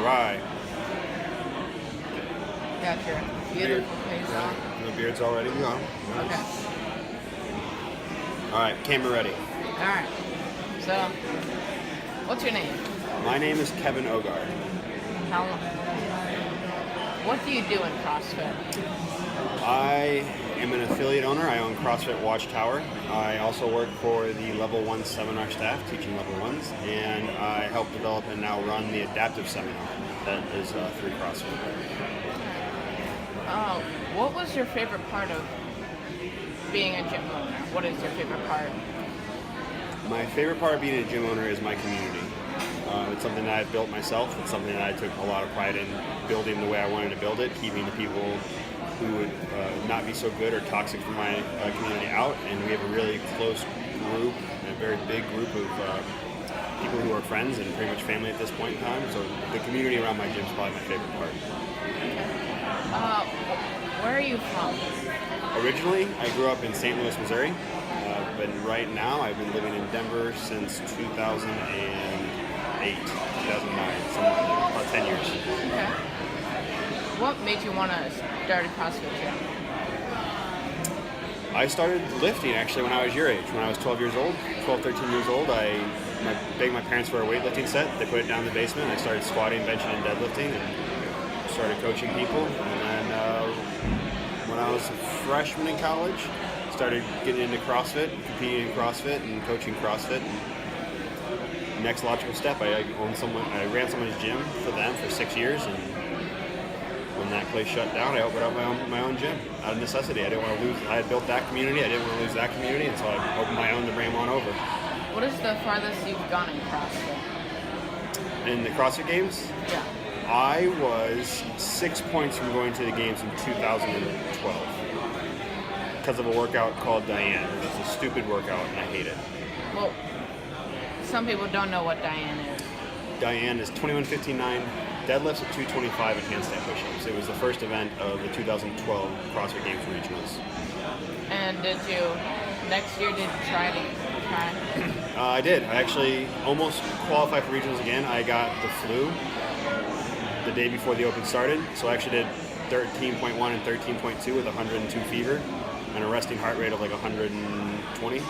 All right. Got your beautiful face on. The beard's already gone. Okay. All right, camera ready. All right. So, what's your name? My name is Kevin Ogar. How? What do you do in CrossFit? I am an affiliate owner. I own CrossFit Watchtower. I also work for the Level 1 seminar staff, teaching Level 1s, and I help develop and now run the adaptive seminar that is through CrossFit. What was your favorite part of being a gym owner? What is your favorite part? My favorite part of being a gym owner is my community. It's something that I've built myself. It's something that I took a lot of pride in building the way I wanted to build it, keeping the people who would not be so good or toxic for my community out. And we have a really close group, a very big group of people who are friends and pretty much family at this point in time. So the community around my gym is probably my favorite part. Where are you from? Originally, I grew up in St. Louis, Missouri. But right now, I've been living in Denver since 2008, 2009, about 10 years. Okay. What made you want to start a CrossFit gym? I started lifting actually when I was your age. When I was 13 years old, I begged my parents for a weightlifting set. They put it down in the basement. I started squatting, benching, and deadlifting, and started coaching people. And then when I was a freshman in college, started getting into CrossFit, competing in CrossFit, and coaching CrossFit. And next logical step, I ran someone's gym for them for 6 years, and when that place shut down, I opened up my own gym out of necessity. I didn't want to lose. I had built that community. I didn't want to lose that community, and so I opened my own to bring them on over. What is the farthest you've gone in CrossFit? In the CrossFit Games, Yeah. I was 6 points from going to the games in 2012 because of a workout called Diane. It was a stupid workout, and I hate it. Well, some people don't know what Diane is. Diane is 21:59 deadlifts at 225 and handstand push-ups. It was the first event of the 2012 CrossFit Games Regionals. And next year, did you try? I did. I actually almost qualified for regionals again. I got the flu the day before the Open started, so I actually did 13.1 and 13.2 with 102 fever and a resting heart rate of like 120,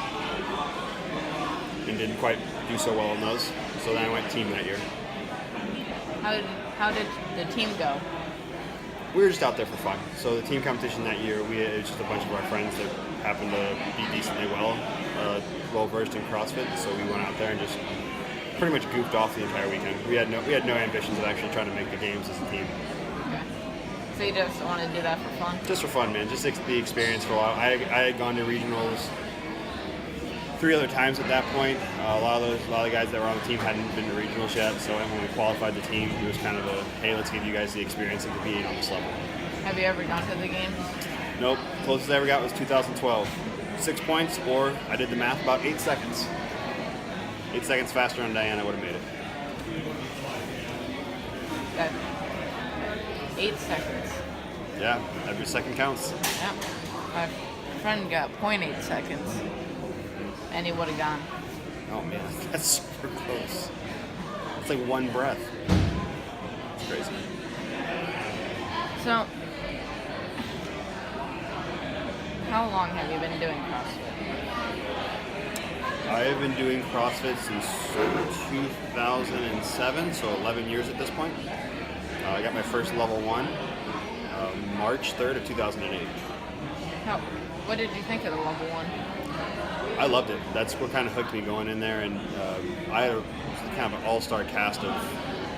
and didn't quite do so well in those. So then I went team that year. How did the team go? We were just out there for fun. So the team competition that year, it was just a bunch of our friends that happened to be decently well versed in CrossFit. So we went out there and just pretty much goofed off the entire weekend. We had no ambitions of actually trying to make the games as a team. Okay. So you just want to do that for fun? Just for fun, man. Just the experience for a while. I had gone to regionals 3 other times at that point. A lot of the guys that were on the team hadn't been to regionals yet. So when we qualified the team, it was kind of hey, let's give you guys the experience of competing on this level. Have you ever gone to the games? Nope. Closest I ever got was 2012. 6 points, or I did the math, about 8 seconds. 8 seconds faster on Diane, I would have made it. That 8 seconds. Yeah, every second counts. Yeah. My friend got 0.8 seconds, and he would have gone. Oh man, that's super close. It's like one breath. It's crazy. So, how long have you been doing CrossFit? I have been doing CrossFit since 2007, so 11 years at this point. I got my first level 1 March 3rd of 2008. What did you think of the level 1? I loved it. That's what kind of hooked me going in there, and I had kind of an all-star cast of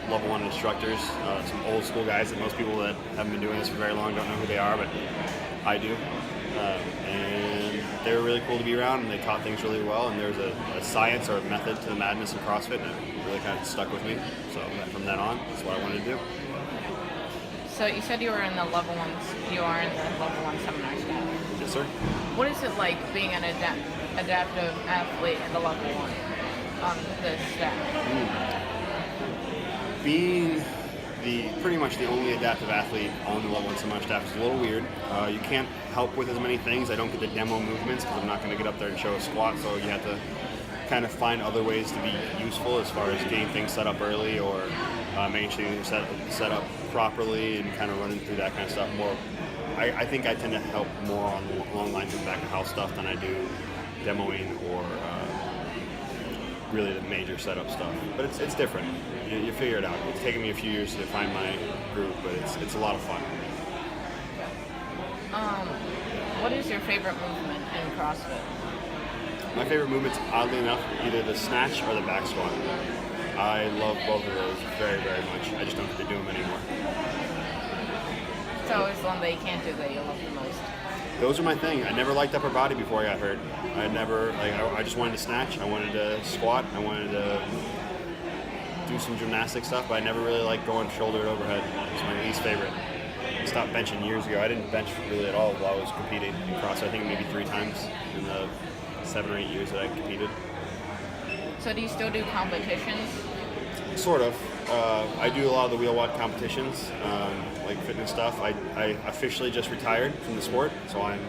level 1 instructors, some old school guys that most people that haven't been doing this for very long don't know who they are, but I do. And they were really cool to be around, and they taught things really well, and there was a science or a method to the madness of CrossFit, and it really kind of stuck with me. So from then on, that's what I wanted to do. So you said you are in the level 1 seminar staff. Yes, sir. What is it like being an adaptive athlete in the level 1 on the staff? Being pretty much the only adaptive athlete on the level 1 seminar staff is a little weird. You can't help with as many things. I don't get the demo movements because I'm not going to get up there and show a squat, so you have to kind of find other ways to be useful as far as getting things set up early or making sure you're set up properly and kind of running through that kind of stuff more. I think I tend to help more along the lines of back of house stuff than I do demoing or really the major setup stuff. But it's different. You figure it out. It's taken me a few years to find my groove, but it's a lot of fun. What is your favorite movement in CrossFit? My favorite movement's, oddly enough, either the snatch or the back squat. I love both of those very, very much. I just don't get to do them anymore. So it's the one that you can't do that you love the most. Those are my thing. I never liked upper body before I got hurt. I just wanted to snatch. I wanted to squat. I wanted to do some gymnastic stuff, but I never really liked going shoulder to overhead. It's my least favorite. I stopped benching years ago. I didn't bench really at all while I was competing in CrossFit. I think maybe 3 times in the 7 or 8 years that I competed. So do you still do competitions? Sort of. I do a lot of the wheel walk competitions, like fitness stuff. I officially just retired from the sport, so I'm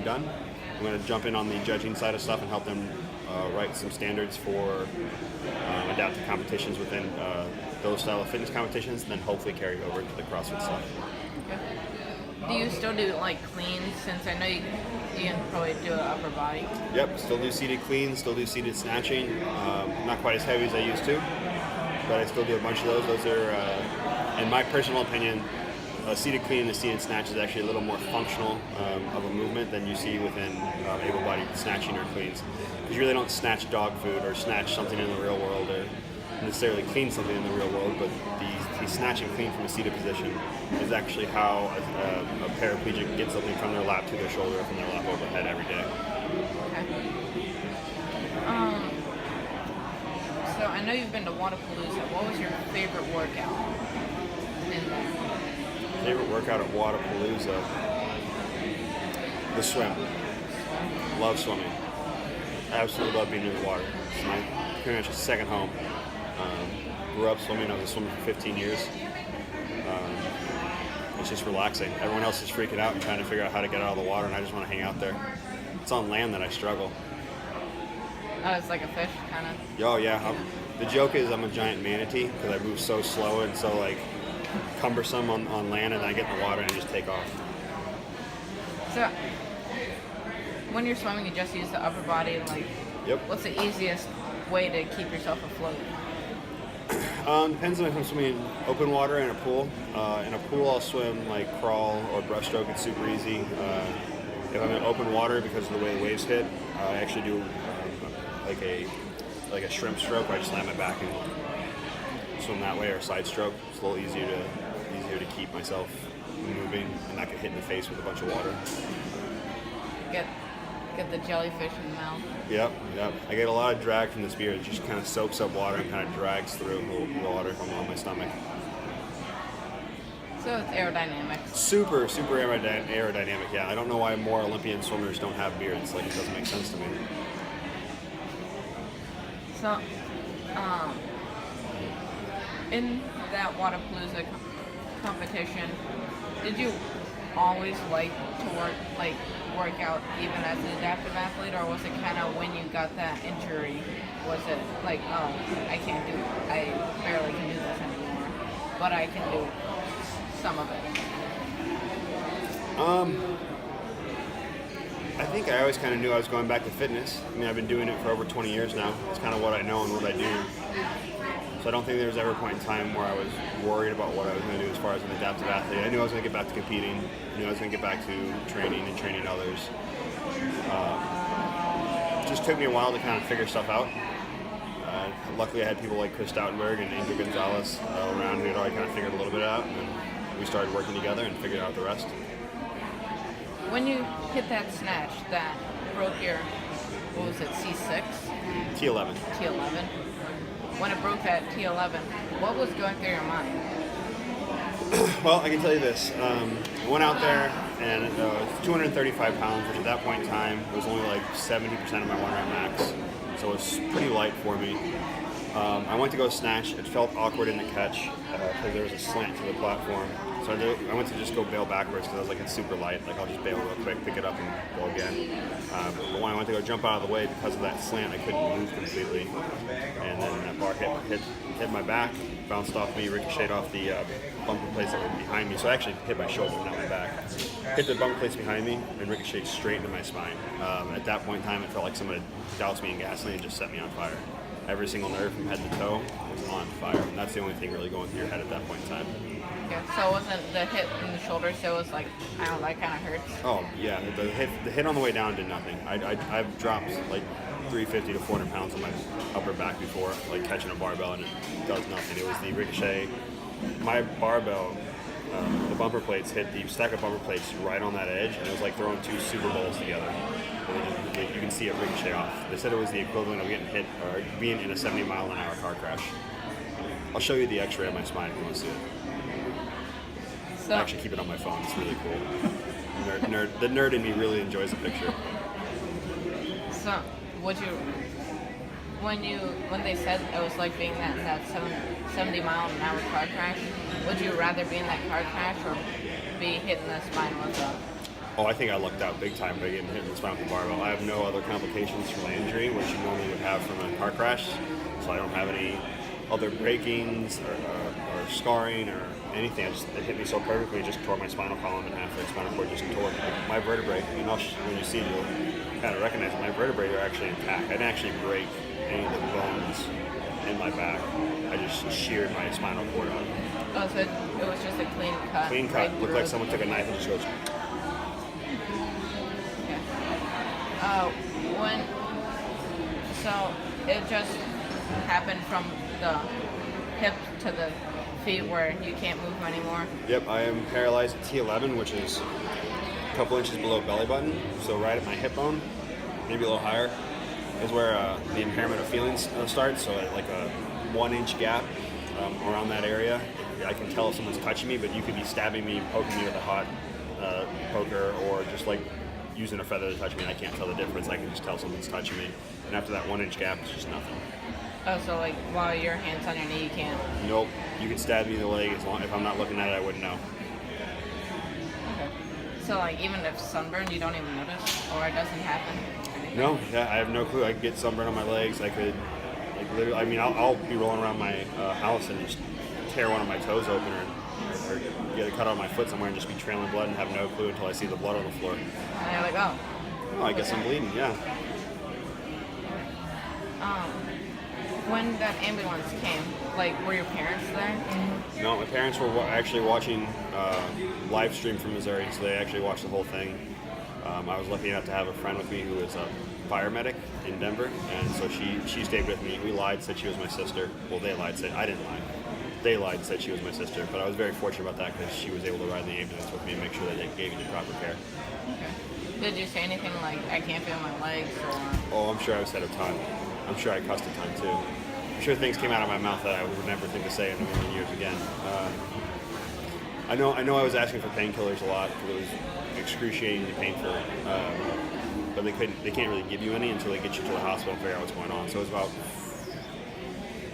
done. I'm going to jump in on the judging side of stuff and help them write some standards for adaptive competitions within those style of fitness competitions, and then hopefully carry over to the CrossFit stuff. Okay. Do you still do like cleans? Since I know you can probably do an upper body. Yep, still do seated cleans, still do seated snatching. Not quite as heavy as I used to, but I still do a bunch of those. Those are, in my personal opinion, a seated clean and a seated snatch is actually a little more functional of a movement than you see within able-bodied snatching or cleans. Because you really don't snatch dog food or snatch something in the real world or necessarily clean something in the real world, but the snatch and clean from a seated position is actually how a paraplegic gets something from their lap to their shoulder or from their lap overhead every day. Okay. So I know you've been to Wadapalooza. What was your favorite workout in there? Favorite workout at Wadapalooza? The swim. Love swimming. Absolutely love being near the water. It's my pretty much a second home. Grew up swimming. I was a swimmer for 15 years. It's just relaxing. Everyone else is freaking out and trying to figure out how to get out of the water, and I just want to hang out there. It's on land that I struggle. Oh, it's like a fish, kind of. Oh yeah. The joke is I'm a giant manatee because I move so slow and so like cumbersome on land, and I get in the water and I just take off. So when you're swimming, you just use the upper body. Like, Yep. what's the easiest way to keep yourself afloat? Depends on if I'm swimming in open water in a pool. In a pool, I'll swim like crawl or breaststroke. It's super easy. If I'm in open water, because of the way the waves hit, I actually do like a shrimp stroke where I just land my back and swim that way, or side stroke. It's a little easier to keep myself moving and not get hit in the face with a bunch of water. Get the jellyfish in the mouth. Yep. I get a lot of drag from the spear. It just kind of soaks up water and kind of drags through the water if I'm on my stomach. So it's aerodynamics. Super aerodynamic, yeah. I don't know why more Olympian swimmers don't have beards. Like, it doesn't make sense to me. So, in that Wadapalooza competition, did you always like to work out even as an adaptive athlete, or was it kind of when you got that injury, was it like, oh, I barely can do this anymore, but I can do some of it? I think I always kind of knew I was going back to fitness. I mean, I've been doing it for over 20 years now. It's kind of what I know and what I do. So I don't think there was ever a point in time where I was worried about what I was going to do as far as an adaptive athlete. I knew I was going to get back to competing. I knew I was going to get back to training and training others. It just took me a while to kind of figure stuff out. Luckily, I had people like Chris Stoutenberg and Ingrid Gonzalez around who had already kind of figured a little bit out, and then we started working together and figured out the rest. When you hit that snatch that broke your, what was it, C6? T11. T11. When it broke that T11, what was going through your mind? Well, I can tell you this. I went out there and it was 235 pounds, which at that point in time was only like 70% of my 1 rep max. So it was pretty light for me. I went to go snatch. It felt awkward in the catch because there was a slant to the platform. So I went to just go bail backwards because I was like, it's super light. Like, I'll just bail real quick, pick it up, and go again. But when I went to go jump out of the way, because of that slant, I couldn't move completely. And then that bar hit my back, bounced off me, ricocheted off the bumper plates that were behind me. So I actually hit my shoulder, not my back. Hit the bumper plates behind me and ricocheted straight into my spine. At that point in time, it felt like someone had doused me in gasoline and just set me on fire. Every single nerve from head to toe was on fire. And that's the only thing really going through your head at that point in time. Okay, so it wasn't the hit in the shoulder, so it was like, I don't know, that kind of hurts. Oh, yeah. The hit on the way down did nothing. I've dropped like 350 to 400 pounds on my upper back before, like catching a barbell, and it does nothing. It was the ricochet. My barbell, the bumper plates hit the stack of bumper plates right on that edge, and it was like throwing two Super Bowls together. You can see it ricochet off. They said it was the equivalent of getting hit or being in a 70-mile-an-hour car crash. I'll show you the X-ray of my spine if you want to see it. So, I actually keep it on my phone. It's really cool. The nerd in me really enjoys the picture. so would you, when they said it was like being in that 70-mile-an-hour car crash, would you rather be in that car crash or be hit in the spine with a... Oh, I think I lucked out big time by getting hit in the spine with the barbell. I have no other complications from my injury, which you normally would have from a car crash. So I don't have any other breakings or scarring or anything. It hit me so perfectly, it just tore my spinal column in half. The spinal cord just tore my vertebrae. And when you see it, you'll kind of recognize it. My vertebrae are actually intact. I didn't actually break any of the bones in my back. I just sheared my spinal cord out. Oh, so it was just a clean cut. Clean cut. Right, Looked like someone took a knife and just goes. So it just happened from the hip to the feet where you can't move anymore? Yep, I am paralyzed at T11, which is a couple inches below belly button. So right at my hip bone, maybe a little higher, is where the impairment of feelings starts. So like a 1 inch gap around that area. I can tell if someone's touching me, but you could be stabbing me, poking me with a hot poker, or just like using a feather to touch me, and I can't tell the difference. I can just tell someone's touching me. And after that 1 inch gap, it's just nothing. Oh, so like while your hand's on your knee, you can't? Nope. You could stab me in the leg as long if I'm not looking at it, I wouldn't know. Okay. So like even if sunburn, you don't even notice, or it doesn't happen? No, yeah, I have no clue. I could get sunburn on my legs. I could, like, literally. I mean, I'll be rolling around my house and just tear one of my toes open, or get a cut on my foot somewhere and just be trailing blood and have no clue until I see the blood on the floor. And you're like, oh. Oh, I guess I'm bleeding. Yeah. When that ambulance came, like, were your parents there? No, my parents were actually watching live stream from Missouri, so they actually watched the whole thing. I was lucky enough to have a friend with me who is a fire medic in Denver, and so she stayed with me. We lied, said she was my sister. Well, they lied, said I didn't lie. They lied, said she was my sister, but I was very fortunate about that because she was able to ride in the ambulance with me and make sure that they gave me the proper care. Okay. Did you say anything like, I can't feel my legs, or? Oh, I'm sure I said a ton. I'm sure I cussed a ton too. I'm sure things came out of my mouth that I would never think to say in a million years again. I know I was asking for painkillers a lot because it was excruciatingly painful. But they can't really give you any until they get you to the hospital and figure out what's going on. So it was about,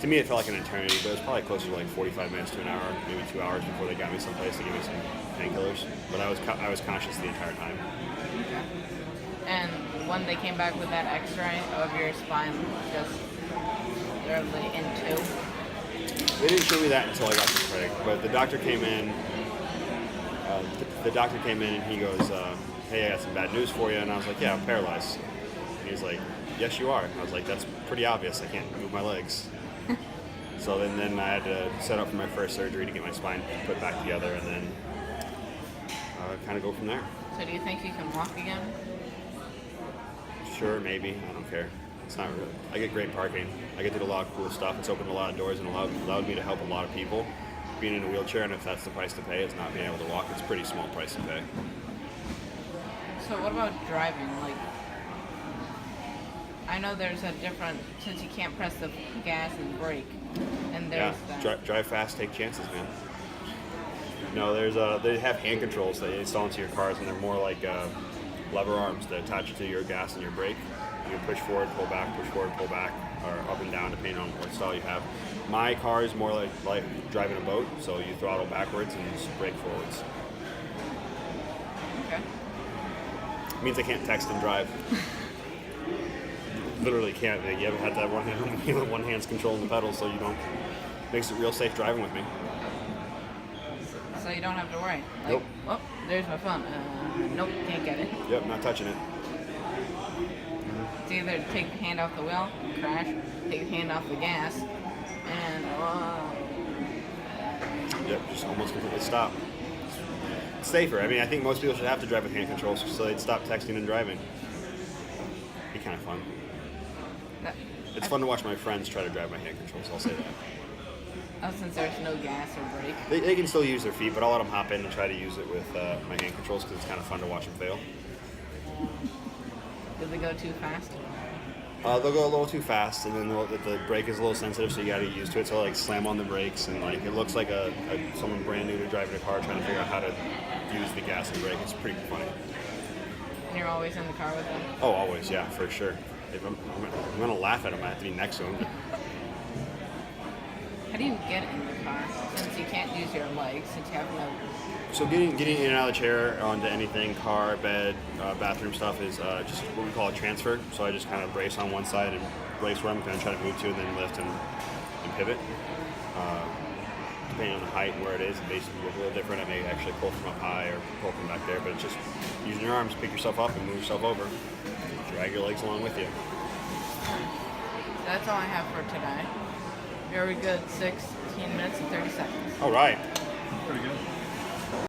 to me it felt like an eternity, but it was probably closer to like 45 minutes to an hour, maybe 2 hours before they got me someplace to give me some painkillers. But I was conscious the entire time. Okay. And when they came back with that x-ray of your spine just literally in two? They didn't show me that until I got to Craig, but the doctor came in. The doctor came in and he goes, hey, I got some bad news for you. And I was like, yeah, I'm paralyzed. And he's like, yes, you are. And I was like, that's pretty obvious. I can't move my legs. So then I had to set up for my first surgery to get my spine put back together, and then kind of go from there. So do you think you can walk again? Sure, maybe. I don't care. It's not really. I get great parking. I get to do a lot of cool stuff. It's opened a lot of doors and allowed me to help a lot of people. Being in a wheelchair, and if that's the price to pay, it's not being able to walk. It's a pretty small price to pay. So what about driving? Like, I know there's a different, since you can't press the gas and brake, and there's drive fast, take chances, man. No, they have hand controls that you install into your cars, and they're more like lever arms that attach to your gas and your brake. You can push forward, pull back, push forward, pull back. or up and down depending on what style you have. My car is more like driving a boat, so you throttle backwards and just brake forwards. Okay. It means I can't text and drive. Literally can't. You ever had to have one hand's controlling the pedals, so you don't. Makes it real safe driving with me. So you don't have to worry. Like, Nope. oh, there's my phone. Nope, can't get it. Yep, not touching it. It's either take the hand off the wheel, crash, take the hand off the gas, and Yep, just almost completely stop. It's safer. I mean, I think most people should have to drive with hand controls so they'd stop texting and driving. Be kind of fun. that, It's fun to watch my friends try to drive my hand controls, I'll say that. since there's no gas or brake. They can still use their feet, but I'll let them hop in and try to use it with my hand controls because it's kind of fun to watch them fail. Did they go too fast? They'll go a little too fast, and then the brake is a little sensitive, so you got to get used to it. So like slam on the brakes, and like it looks like someone brand new to driving a car trying to figure out how to use the gas and brake. It's pretty funny. And you're always in the car with them? Oh, always, yeah, for sure. If I'm gonna laugh at them, I have to be next to them. How do you get in the car since you can't use your legs, since you have no... So getting in and out of the chair onto anything, car, bed, bathroom stuff is just what we call a transfer. So I just kind of brace on one side and brace where I'm going to try to move to, and then lift and pivot. Depending on the height and where it is, it basically looks a little different. I may actually pull from up high or pull from back there, but it's just using your arms, pick yourself up and move yourself over. Drag your legs along with you. That's all I have for today. Very good, 16 minutes and 30 seconds. All right. Pretty good.